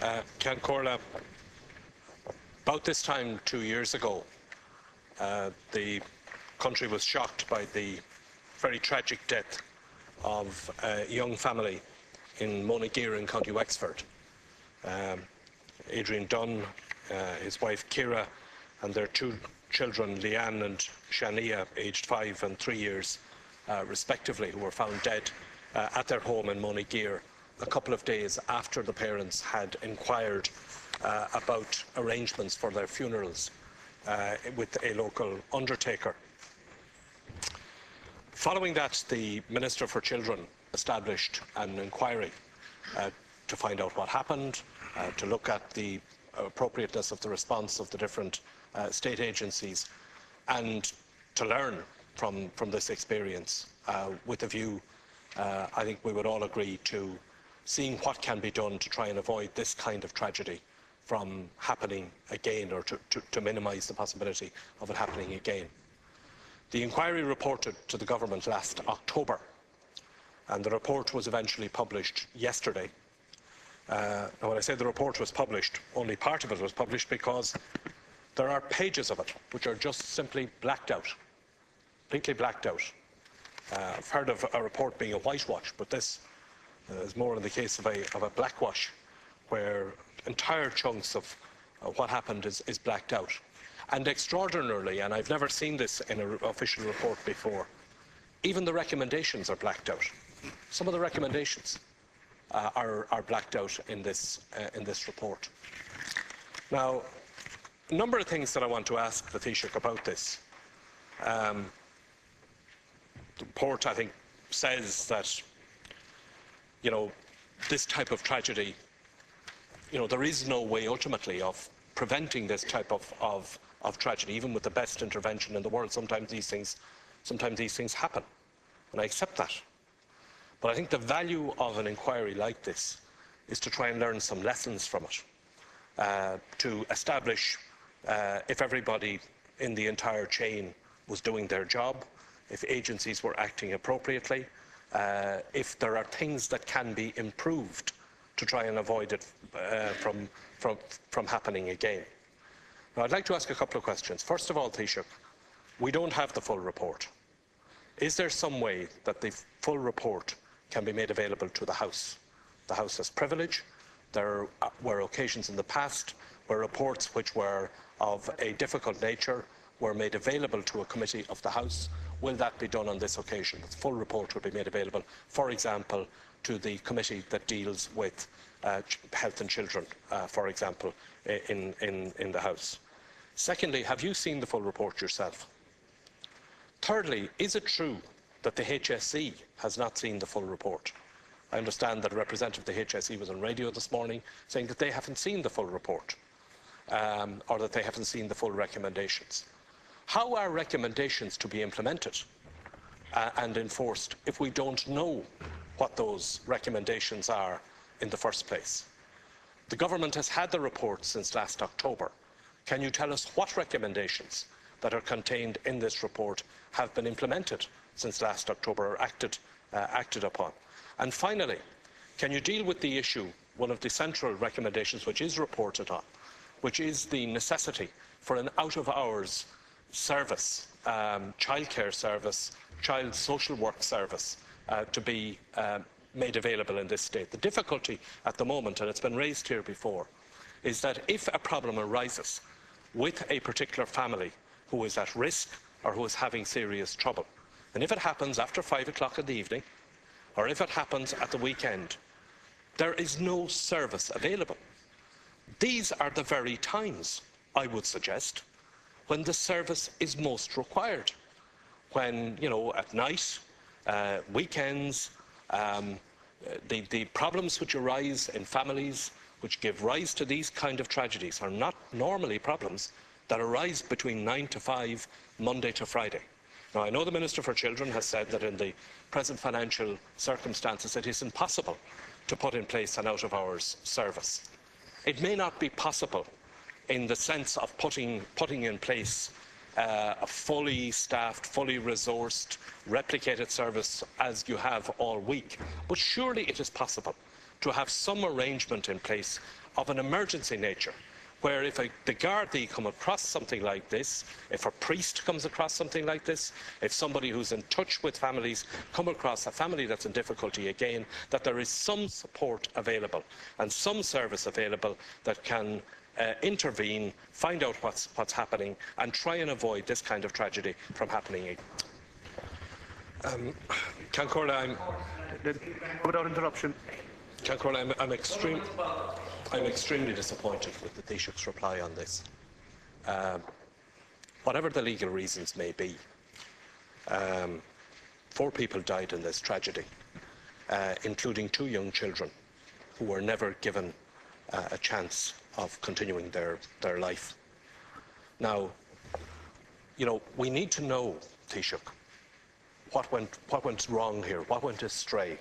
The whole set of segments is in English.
Ceann Comhairle, about this time 2 years ago, the country was shocked by the very tragic death of a young family in Monageer in County Wexford. Adrian Dunn, his wife Ciara, and their two children, Leanne and Shania, aged 5 and 3 years, respectively, who were found dead at their home in Monageer a couple of days after the parents had inquired about arrangements for their funerals with a local undertaker. Following that, the Minister for Children established an inquiry to find out what happened, to look at the appropriateness of the response of the different state agencies, and to learn from this experience with a view, I think we would all agree, to seeing what can be done to try and avoid this kind of tragedy from happening again, or to minimise the possibility of it happening again. The inquiry reported to the government last October, and the report was eventually published yesterday. Now, when I say the report was published, only part of it was published because there are pages of it which are just simply blacked out, completely blacked out. I've heard of a report being a whitewash, but this is more in the case of a blackwash, where entire chunks of what happened is blacked out. And extraordinarily, and I've never seen this in an official report before, even the recommendations are blacked out. Some of the recommendations are blacked out in this report. Now, a number of things that I want to ask the Taoiseach about this. The report, I think, says that, this type of tragedy, there is no way ultimately of preventing this type of tragedy, even with the best intervention in the world. Sometimes these things happen, and I accept that. But I think the value of an inquiry like this is to try and learn some lessons from it, to establish if everybody in the entire chain was doing their job, if agencies were acting appropriately, if there are things that can be improved to try and avoid it from happening again. Now, I'd like to ask a couple of questions. First of all, Taoiseach, we don't have the full report. Is there some way that the full report can be made available to the House? The House has privilege. There were occasions in the past where reports which were of a difficult nature were made available to a committee of the House. Will that be done on this occasion? The full report will be made available, for example, to the committee that deals with health and children, for example, in the House. Secondly, have you seen the full report yourself? Thirdly, is it true that the HSE has not seen the full report? I understand that a representative of the HSE was on radio this morning saying that they haven't seen the full report, or that they haven't seen the full recommendations. How are recommendations to be implemented and enforced if we don't know what those recommendations are in the first place? The government has had the report since last October. Can you tell us what recommendations that are contained in this report have been implemented since last October, or acted upon? And finally, can you deal with the issue, one of the central recommendations which is reported on, which is the necessity for an out-of-hours service, childcare service, child social work service, to be made available in this state. The difficulty at the moment, and it's been raised here before, is that if a problem arises with a particular family who is at risk or who is having serious trouble, and if it happens after 5 o'clock in the evening, or if it happens at the weekend, there is no service available. These are the very times, I would suggest, when the service is most required. When, at night, weekends, the problems which arise in families which give rise to these kind of tragedies are not normally problems that arise between 9 to 5, Monday to Friday. Now, I know the Minister for Children has said that in the present financial circumstances it is impossible to put in place an out-of-hours service. It may not be possible in the sense of putting in place a fully staffed, fully resourced, replicated service as you have all week. But surely it is possible to have some arrangement in place of an emergency nature, where if the Gardaí come across something like this, if a priest comes across something like this, if somebody who's in touch with families come across a family that's in difficulty again, that there is some support available and some service available that can intervene, find out what's happening, and try and avoid this kind of tragedy from happening again. Without interruption. Cancora, I'm extremely disappointed with the Taoiseach's reply on this. Whatever the legal reasons may be, 4 people died in this tragedy, including 2 young children who were never given a chance of continuing their life. Now, you know, we need to know, Taoiseach, what went wrong here, what went astray.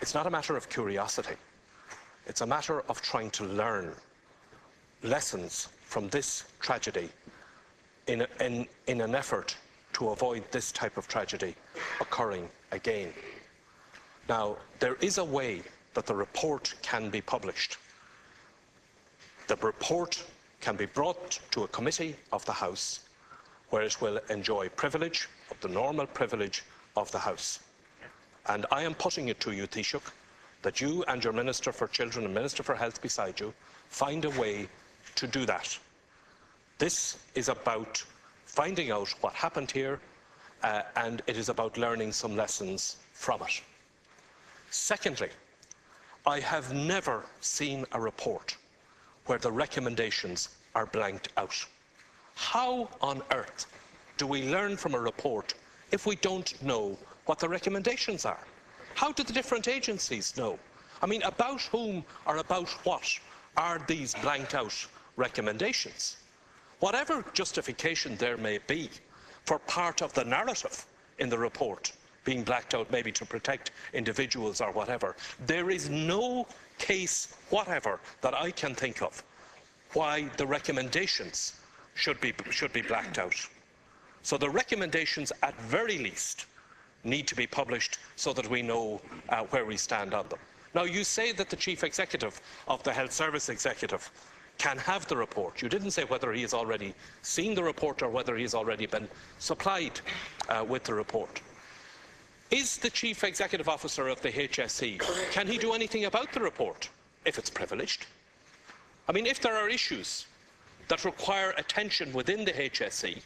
It's not a matter of curiosity. It's a matter of trying to learn lessons from this tragedy in an effort to avoid this type of tragedy occurring again. Now, there is a way that the report can be published. The report can be brought to a committee of the House where it will enjoy privilege, of the normal privilege of the House. And I am putting it to you, Taoiseach, that you and your Minister for Children and Minister for Health beside you find a way to do that. This is about finding out what happened here, and it is about learning some lessons from it. Secondly, I have never seen a report where the recommendations are blanked out. How on earth do we learn from a report if we don't know what the recommendations are? How do the different agencies know? I mean, about whom or about what are these blanked out recommendations? Whatever justification there may be for part of the narrative in the report being blacked out, maybe to protect individuals or whatever, there is no case whatever that I can think of why the recommendations should be blacked out. So the recommendations, at very least, need to be published so that we know where we stand on them. Now, you say that the Chief Executive of the Health Service Executive can have the report. You didn't say whether he has already seen the report or whether he has already been supplied with the report. Is the Chief Executive Officer of the HSE, can he do anything about the report if it's privileged? I mean, if there are issues that require attention within the HSE,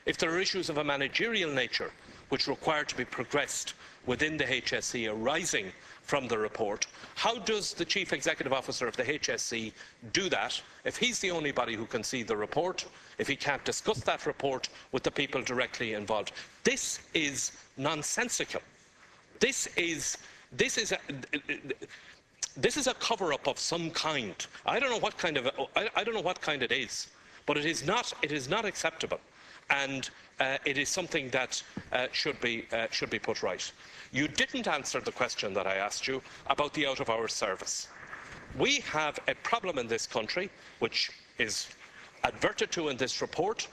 if there are issues of a managerial nature which require to be progressed within the HSE arising from the report, how does the Chief Executive Officer of the HSE do that if he's the only body who can see the report, if he can't discuss that report with the people directly involved? This is nonsensical. This is a cover-up of some kind. I don't know what kind it is, but it is not acceptable, and it is something that should be put right. You didn't answer the question that I asked you about the out-of-hours service. We have a problem in this country, which is adverted to in this report,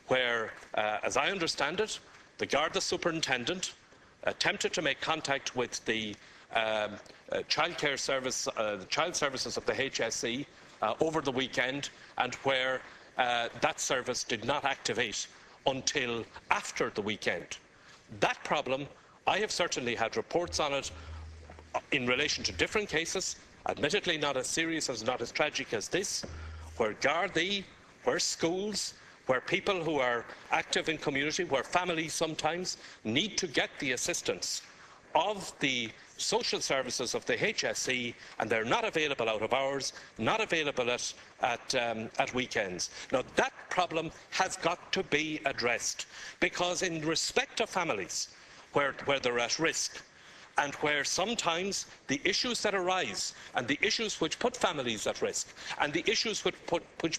where, as I understand it, the Garda superintendent attempted to make contact with the childcare service, the child services of the HSE over the weekend, and where that service did not activate until after the weekend. That problem, I have certainly had reports on it in relation to different cases, admittedly not as serious, not as tragic as this, where Gardaí, where schools, where people who are active in community, where families sometimes need to get the assistance of the social services of the HSE, and they're not available out of hours, not available at weekends. Now, that problem has got to be addressed, because in respect of families where they're at risk, and where sometimes the issues that arise, and the issues which put families at risk, and the issues which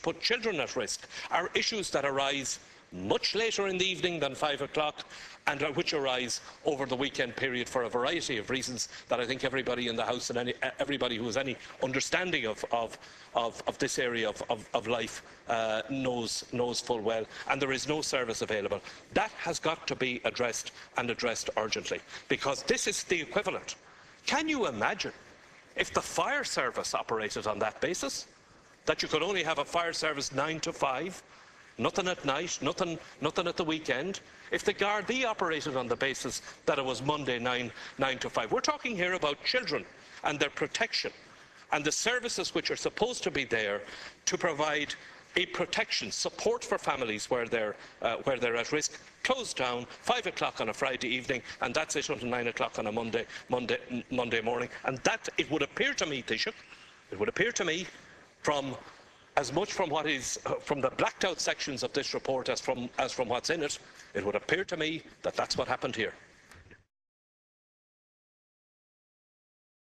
put children at risk, are issues that arise much later in the evening than 5 o'clock, and which arise over the weekend period for a variety of reasons that I think everybody in the House and everybody who has any understanding of this area of life knows full well, and there is no service available. That has got to be addressed, and addressed urgently, because this is the equivalent. Can you imagine if the fire service operated on that basis, that you could only have a fire service 9 to 5, nothing at night, nothing at the weekend, if the Gardaí operated on the basis that it was Monday 9 to 5. We're talking here about children and their protection and the services which are supposed to be there to provide a protection, support for families where they're at risk, closed down 5 o'clock on a Friday evening, and that's it until 9 o'clock on a Monday morning. And that, it would appear to me, Taoiseach, it would appear to me, from as much from what is from the blacked out sections of this report as from what's in it, it would appear to me that that's what happened here.